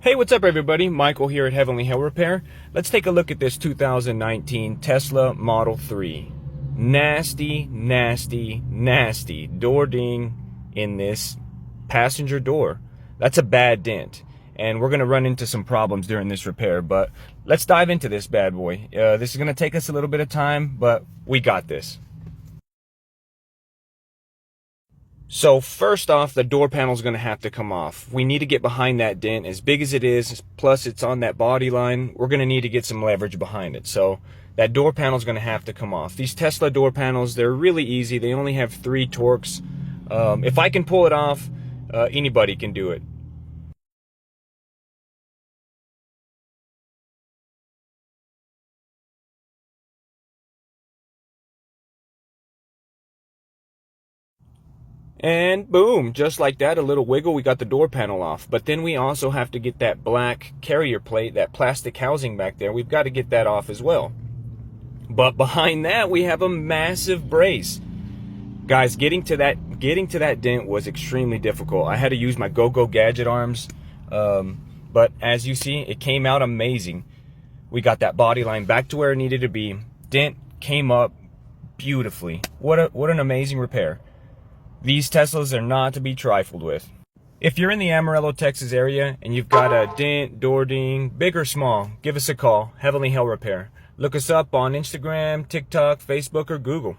Hey, what's up everybody? Michael here at Heavenly Hell Repair. Let's take a look at this 2019 Tesla Model 3. Nasty, nasty, nasty door ding in this passenger door. That's a bad dent. And we're going to run into some problems during this repair, but let's dive into this bad boy. This is going to take us a little bit of time, but we got this. So first off, the door panel is going to have to come off. We need to get behind that dent. As big as it is, plus it's on that body line, we're going to need to get some leverage behind it. So that door panel is going to have to come off. These Tesla door panels, they're really easy. They only have 3 torques. If I can pull it off, anybody can do it. And boom, just like that, a little wiggle, we got the door panel off. But then we also have to get that black carrier plate, that plastic housing back there. We've got to get that off as well. But behind that, we have a massive brace. Guys, getting to that dent was extremely difficult. I had to use my go-go gadget arms. But as you see, it came out amazing. We got that body line back to where it needed to be. Dent came up beautifully. What an amazing repair. These Teslas are not to be trifled with. If you're in the Amarillo, Texas area and you've got a dent, door ding, big or small, give us a call, Heavenly Hell Repair. Look us up on Instagram, TikTok, Facebook, or Google.